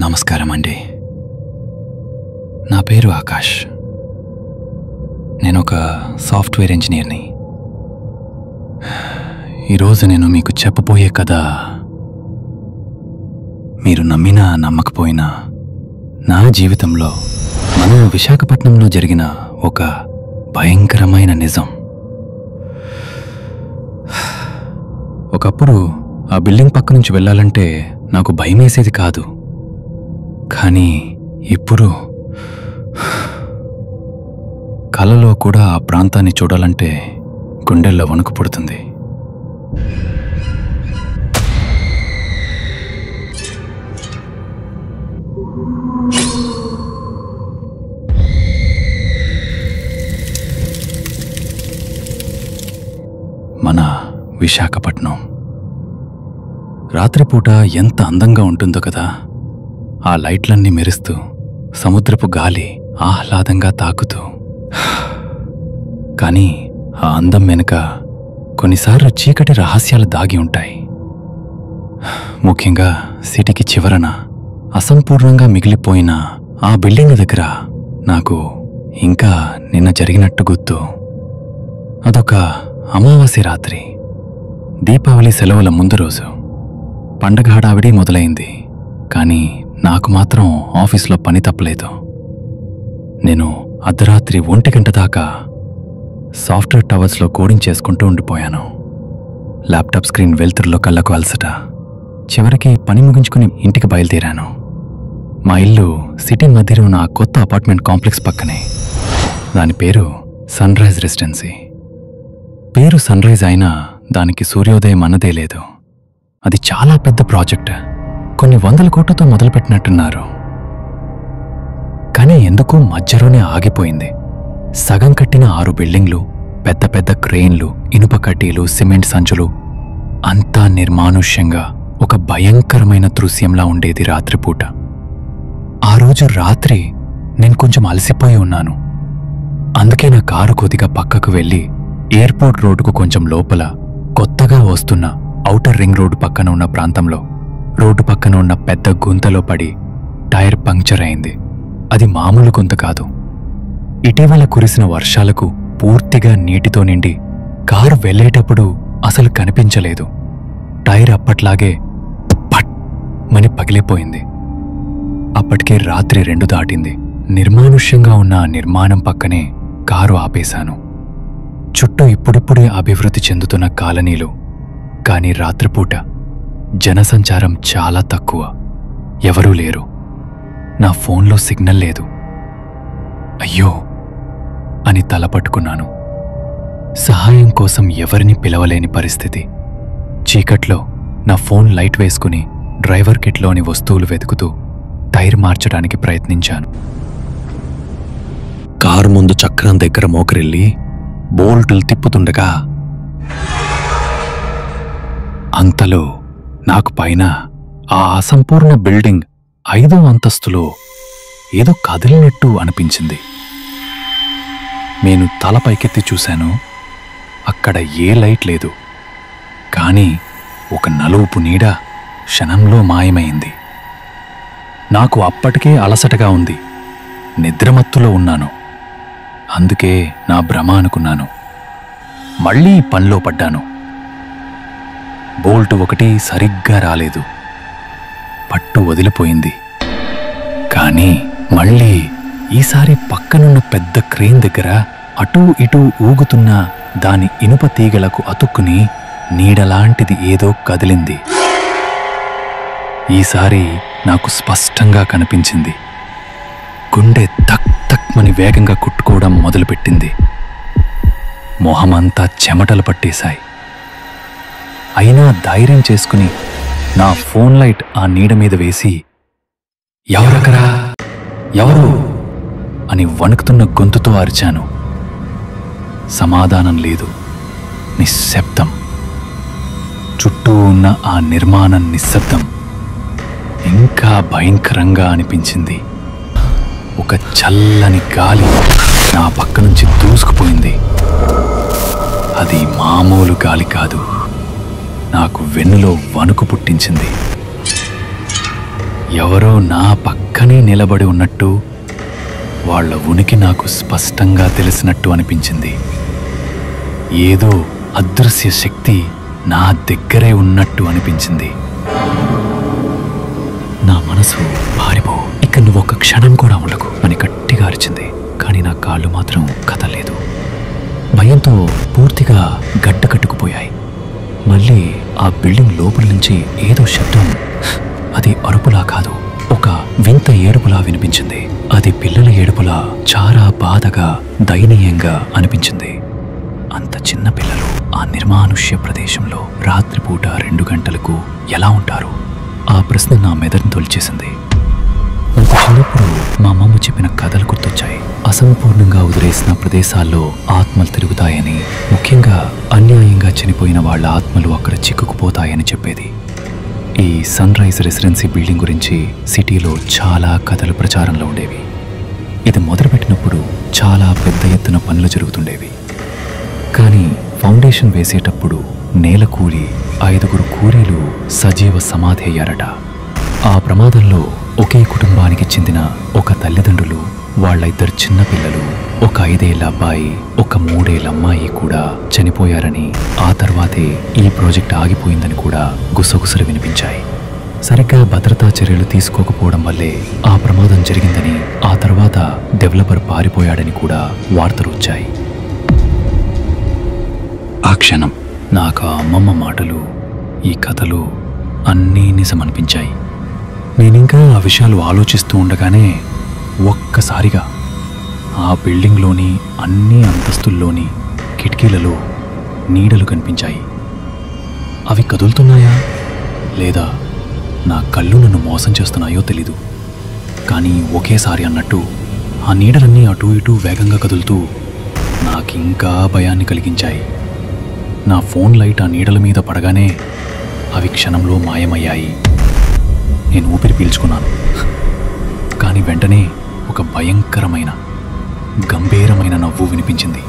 నమస్కారం అండి. నా పేరు ఆకాష్. నేను ఒక సాఫ్ట్వేర్ ఇంజనీర్ని. ఈరోజు నేను మీకు చెప్పబోయే కథ మీరు నమ్మినా నమ్మకపోయినా నా జీవితంలో మన విశాఖపట్నంలో జరిగిన ఒక భయంకరమైన నిజం. ఒకప్పుడు ఆ బిల్డింగ్ పక్క నుంచి వెళ్ళాలంటే నాకు భయమేసేది కాదు. కానీ ఇప్పుడు కలలో కూడా ఆ ప్రాంతాన్ని చూడాలంటే గుండెల్లో వణుకు పుడుతుంది. మన విశాఖపట్నం రాత్రిపూట ఎంత అందంగా ఉంటుందో కదా. ఆ లైట్లన్నీ మెరుస్తూ, సముద్రపు గాలి ఆహ్లాదంగా తాకుతూ. కానీ ఆ అందం వెనుక కొన్నిసార్లు చీకటి రహస్యాలు దాగి ఉంటాయి. ముఖ్యంగా సిటీకి చివరన అసంపూర్ణంగా మిగిలిపోయిన ఆ బిల్డింగ్ దగ్గర నాకు ఇంకా నిన్న జరిగినట్టు గుర్తు. అదొక అమావాస్య రాత్రి, దీపావళి సెలవుల ముందు రోజు. పండగ హడావిడి మొదలైంది. కానీ నాకు మాత్రం ఆఫీస్లో పని తప్పలేదు. నేను అర్ధరాత్రి 1 గంట దాకా సాఫ్ట్వేర్ టవర్స్లో కోడింగ్ చేసుకుంటూ ఉండిపోయాను. ల్యాప్టాప్ స్క్రీన్ వెలుతురులో కళ్ళకు అలసట. చివరికి పని ముగించుకుని ఇంటికి బయలుదేరాను. మా ఇల్లు సిటీ మధ్యలో ఉన్న కొత్త అపార్ట్మెంట్ కాంప్లెక్స్ పక్కనే. దాని పేరు సన్ రైజ్ రెసిడెన్సీ. పేరు సన్ రైజ్ అయినా దానికి సూర్యోదయం అన్నదే లేదు. అది చాలా పెద్ద ప్రాజెక్ట్. కొన్ని 100 కోట్లతో మొదలుపెట్టినట్టున్నారు. కానీ ఎందుకు మధ్యలోనే ఆగిపోయింది. సగం కట్టిన 6 బిల్డింగ్లు, పెద్ద పెద్ద క్రెయిన్లు, ఇనుప కడ్డీలు, సిమెంట్ సంచులు, అంతా నిర్మానుష్యంగా ఒక భయంకరమైన దృశ్యంలా ఉండేది రాత్రిపూట. ఆ రోజు రాత్రి నేను కొంచెం అలసిపోయి ఉన్నాను. అందుకే నా కారు కొద్దిగా పక్కకు వెళ్ళి ఎయిర్పోర్ట్ రోడ్డుకు కొంచెం లోపల కొత్తగా వస్తున్న ఔటర్ రింగ్ రోడ్డు పక్కన ఉన్న ప్రాంతంలో రోడ్డు పక్కన ఉన్న పెద్ద గుంతలో పడి టైర్ పంక్చర్ అయింది. అది మామూలు గుంత కాదు. ఇటీవల కురిసిన వర్షాలకు పూర్తిగా నీటితో నిండి కారు వెళ్ళేటప్పుడు అసలు కనిపించలేదు. టైర్ అప్పట్లాగే పట్ మని పగిలిపోయింది. అప్పటికే రాత్రి 2 దాటింది. నిర్మానుష్యంగా ఉన్న ఆ నిర్మాణం పక్కనే కారు ఆపేశాను. చుట్టూ ఇప్పుడిప్పుడే అభివృద్ధి చెందుతున్న కాలనీలు. కానీ రాత్రిపూట జనసంచారం చాలా తక్కువ. ఎవరూ లేరు. నా ఫోన్లో సిగ్నల్ లేదు. అయ్యో అని తలపట్టుకున్నాను. సహాయం కోసం ఎవరిని పిలవలేని పరిస్థితి. చీకట్లో నా ఫోన్ లైట్ వేసుకుని డ్రైవర్ కిట్లోని వస్తువులు వెతుకుతూ టైర్ మార్చడానికి ప్రయత్నించాను. కారు ముందు చక్రం దగ్గర మోకరిల్లి బోల్టులు తిప్పుతుండగా అంతలో నాకు పైన ఆ అసంపూర్ణ బిల్డింగ్ 5వ అంతస్తులో ఏదో కదిలినట్టు అనిపించింది. నేను తల పైకెత్తి చూశాను. అక్కడ ఏ లైట్ లేదు. కానీ ఒక నలుపు నీడ క్షణంలో మాయమైంది. నాకు అప్పటికే అలసటగా ఉంది. నిద్రమత్తులో ఉన్నాను. అందుకే నా భ్రమ అనుకున్నాను. మళ్ళీ పనిలో పడ్డాను. బోల్టు ఒకటి సరిగ్గా రాలేదు. పట్టు వదిలిపోయింది. కానీ మళ్ళీ ఈసారి పక్కనున్న పెద్ద క్రేన్ దగ్గర అటూ ఇటూ ఊగుతున్న దాని ఇనుప తీగలకు అతుక్కుని నీడలాంటిది ఏదో కదిలింది. ఈసారి నాకు స్పష్టంగా కనిపించింది. గుండె తక్ తక్మని వేగంగా కుట్టుకోవడం మొదలుపెట్టింది. మొహమంతా చెమటలు పట్టేశాయి. అయినా ధైర్యం చేసుకుని నా ఫోన్ లైట్ ఆ నీడ మీద వేసి, ఎవరకరా, ఎవరు అని వణుకుతున్న గొంతుతో అరిచాను. సమాధానం లేదు. నిశ్శబ్దం. చుట్టూ ఉన్న ఆ నిర్మాణం నిశ్శబ్దం. ఇంకా భయంకరంగా అనిపించింది. ఒక చల్లని గాలి నా పక్క నుంచి దూసుకుపోయింది. అది మామూలు గాలి కాదు. నాకు వెన్నులో వణుకు పుట్టించింది. ఎవరో నా పక్కనే నిలబడి ఉన్నట్టు, వాళ్ళ ఉనికి నాకు స్పష్టంగా తెలిసినట్టు అనిపించింది. ఏదో అదృశ్య శక్తి నా దగ్గరే ఉన్నట్టు అనిపించింది. నా మనసు పారిపో, ఇక నువ్వొక్క క్షణం కూడా ఉండకు అని గట్టిగా అరిచింది. కానీ నా కాళ్ళు మాత్రం కదలలేదు. భయంతో పూర్తిగా గడ్డ కట్టుకుపోయాయి. మళ్ళీ ఆ బిల్డింగ్ లోపల నుంచి ఏదో శబ్దం, అది అరుపులా కాదు, ఒక వింత ఏడుపులా వినిపించింది. అది పిల్లల ఏడుపులా, చాలా బాధగా, దయనీయంగా అనిపించింది. అంత చిన్న పిల్లలు ఆ నిర్మానుష్య ప్రదేశంలో రాత్రిపూట 2 గంటలకు ఎలా ఉంటారు? ఆ ప్రశ్న నా మెదడును తొలిచేసింది. నాకు చిన్నప్పుడు మా అమ్మమ్మ చెప్పిన కథలు గుర్తొచ్చాయి. అసంపూర్ణంగా వదిలేసిన ప్రదేశాల్లో ఆత్మలు తిరుగుతాయని, ముఖ్యంగా అన్యాయంగా చనిపోయిన వాళ్ళ ఆత్మలు అక్కడ చిక్కుకుపోతాయని చెప్పేది. ఈ సన్ రైజ్ రెసిడెన్సీ బిల్డింగ్ గురించి సిటీలో చాలా కథలు ప్రచారంలో ఉండేవి. ఇది మొదలుపెట్టినప్పుడు చాలా పెద్ద ఎత్తున పనులు జరుగుతుండేవి. కానీ ఫౌండేషన్ వేసేటప్పుడు నేల కూలి 5 కూలీలు సజీవ సమాధి అయ్యారట. ఆ ప్రమాదంలో ఒకే కుటుంబానికి చెందిన ఒక తల్లిదండ్రులు, వాళ్ళ 2 చిన్నపిల్లలు, ఒక 5 ఏళ్ల అబ్బాయి, ఒక 3 ఏళ్ల అమ్మాయి కూడా చనిపోయారని, ఆ తర్వాతే ఈ ప్రాజెక్ట్ ఆగిపోయిందని కూడా గుసగుసలు వినిపించాయి. సరిగ్గా భద్రతా చర్యలు తీసుకోకపోవడం వల్లే ఆ ప్రమాదం జరిగిందని, ఆ తర్వాత డెవలపర్ పారిపోయాడని కూడా వార్తలు వచ్చాయి. ఆ క్షణం నాకు ఆ అమ్మమ్మ మాటలు, ఈ కథలు అన్నీ నిజమనిపించాయి. నేనింకా ఆ విషయాలు ఆలోచిస్తూ ఉండగానే ఒక్కసారిగా ఆ బిల్డింగ్లోని అన్ని అంతస్తుల్లోని కిటికీలలో నీడలు కనిపించాయి. అవి కదులుతున్నాయా లేదా నా కళ్ళు నన్ను మోసం చేస్తున్నాయో తెలీదు. కానీ ఒకేసారి అన్నట్టు ఆ నీడలన్నీ అటూ ఇటూ వేగంగా కదులుతూ నాకింకా భయాన్ని కలిగించాయి. నా ఫోన్ లైట్ ఆ నీడల మీద పడగానే అవి క్షణంలో మాయమయ్యాయి. నేను ఊపిరి పీల్చుకున్నాను. కానీ వెంటనే ఒక భయంకరమైన, గంభీరమైన నవ్వు వినిపించింది.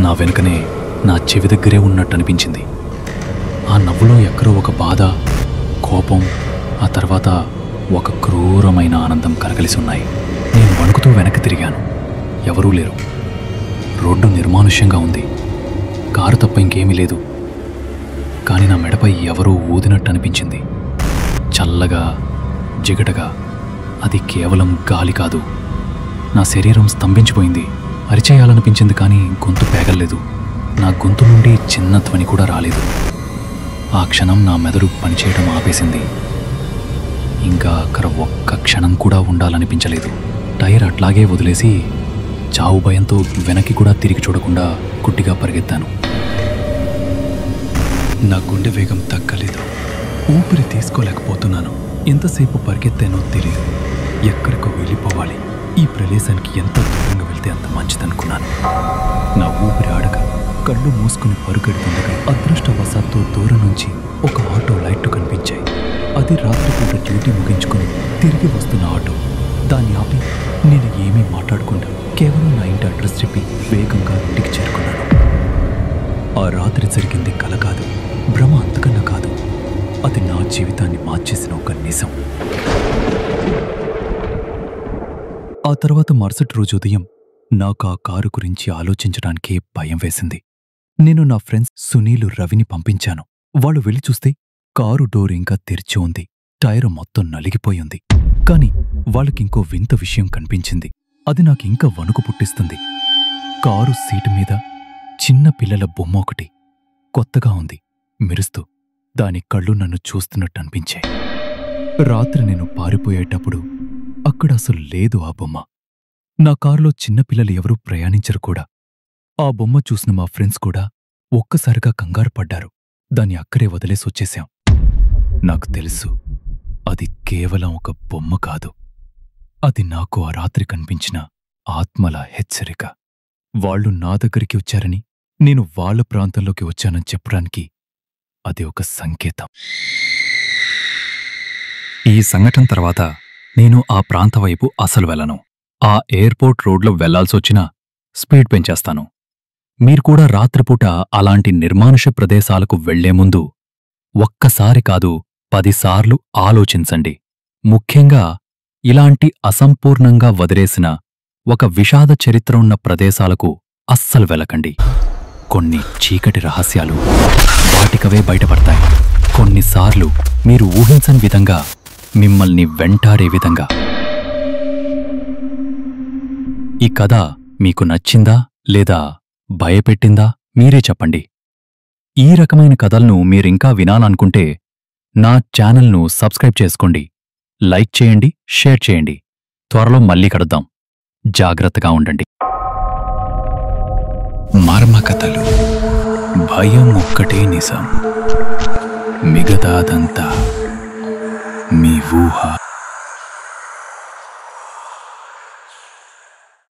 నా వెనుకనే నా చెవి దగ్గరే ఉన్నట్టు అనిపించింది. ఆ నవ్వులో ఎక్కడో ఒక బాధ, కోపం, ఆ తర్వాత ఒక క్రూరమైన ఆనందం కలగలిసి ఉన్నాయి. నేను వణుకుతూ వెనక్కి తిరిగాను. ఎవరూ లేరు. రోడ్డు నిర్మానుష్యంగా ఉంది. కారు తప్ప ఇంకేమీ లేదు. కానీ నా మెడపై ఎవరో ఊదినట్టు అనిపించింది. చల్లగా, జిగటగా. అది కేవలం గాలి కాదు. నా శరీరం స్తంభించిపోయింది. అరిచేయాలనిపించింది కానీ గొంతు పేగలేదు. నా గొంతు నుండి చిన్న ధ్వని కూడా రాలేదు. ఆ క్షణం నా మెదడు పనిచేయడం ఆపేసింది. ఇంకా అక్కడ ఒక్క క్షణం కూడా ఉండాలనిపించలేదు. టైర్ అట్లాగే వదిలేసి చావు భయంతో వెనక్కి కూడా తిరిగి చూడకుండా గుడ్డిగా పరిగెత్తాను. నా గుండె వేగం తగ్గలేదు. ఊపిరి తీసుకోలేకపోతున్నాను. ఎంతసేపు పరిగెత్తానో తెలియదు. ఎక్కడికో వెళ్ళిపోవాలి. ఈ ప్రదేశానికి ఎంత దూరంగా వెళ్తే అంత మంచిదనుకున్నాను. నా ఊపిరి ఆడక కళ్ళు మూసుకుని పరుగెడుతుండగా అదృష్టవశాత్తు దూరం నుంచి ఒక ఆటో లైట్లు కనిపించాయి. అది రాత్రిపూట డ్యూటీ ముగించుకుని తిరిగి వస్తున్న ఆటో. దాన్ని ఆపి నేను ఏమీ మాట్లాడకుండా కేవలం నా ఇంటి అడ్రస్ చెప్పి వేగంగా ఇంటికి చేరుకున్నాను. ఆ రాత్రి జరిగింది కల కాదు, భ్రమ అంతకన్నా కాదు. అది నా జీవితాన్ని మార్చేసిన ఒక నిజం. ఆ తర్వాత మరుసటి రోజు ఉదయం నాకు ఆ కారు గురించి ఆలోచించడానికే భయం వేసింది. నేను నా ఫ్రెండ్స్ సునీలు, రవిని పంపించాను. వాళ్ళు వెళ్ళి చూస్తే కారు డోర్ ఇంకా తెరిచి ఉంది. టైరు మొత్తం నలిగిపోయింది. కాని వాళ్ళకింకో వింత విషయం కనిపించింది. అది నాకింకా వణుకు పుట్టిస్తుంది. కారు సీటు మీద చిన్న పిల్లల బొమ్మ ఒకటి కొత్తగా ఉంది, మెరుస్తూ. దాని కళ్ళు నన్ను చూస్తున్నట్టు అనిపించాయి. రాత్రి నేను పారిపోయేటప్పుడు అక్కడ అసలు లేదు ఆ బొమ్మ. నా కారులో చిన్నపిల్లలు ఎవరూ ప్రయాణించరు కూడా. ఆ బొమ్మ చూసిన మా ఫ్రెండ్స్ కూడా ఒక్కసారిగా కంగారు పడ్డారు. దాన్ని అక్కడే వదిలేసొచ్చేశాం. నాకు తెలుసు, అది కేవలం ఒక బొమ్మ కాదు. అది నాకు ఆ రాత్రి కనిపించిన ఆత్మల హెచ్చరిక. వాళ్ళు నా దగ్గరికి వచ్చారని, నేను వాళ్ళ ప్రాంతంలోకి వచ్చానని చెప్పడానికి అది ఒక సంకేతం. ఈ సంఘటన తర్వాత నేను ఆ ప్రాంత వైపు అసలు వెళ్ళను. ఆ ఎయిర్పోర్ట్ రోడ్లో వెళ్లాల్సొచ్చినా స్పీడ్ పెంచేస్తాను. మీరు కూడా రాత్రిపూట అలాంటి నిర్మానుష్య ప్రదేశాలకు వెళ్లే ముందు ఒక్కసారి కాదు 10 సార్లు ఆలోచించండి. ముఖ్యంగా ఇలాంటి అసంపూర్ణంగా వదిలేసిన ఒక విషాద చరిత్ర ఉన్న ప్రదేశాలకు అస్సలు వెళ్ళకండి. కొన్ని చీకటి రహస్యాలు వాటికవే బయటపడతాయి. కొన్నిసార్లు మీరు ఊహించని విధంగా మిమ్మల్ని వెంటాడే విధంగా. ఈ కథ మీకు నచ్చిందా లేదా భయపెట్టిందా మీరే చెప్పండి. ఈ రకమైన కథలను మీరింకా వినాలనుకుంటే నా ఛానల్ను సబ్స్క్రైబ్ చేసుకోండి, లైక్ చేయండి, షేర్ చేయండి. త్వరలో మళ్ళీ కలుద్దాం. జాగ్రత్తగా ఉండండి. మర్మకథలు, భయం ఒక్కటే నిజం, మిగతాదంతా మీ ఊహ.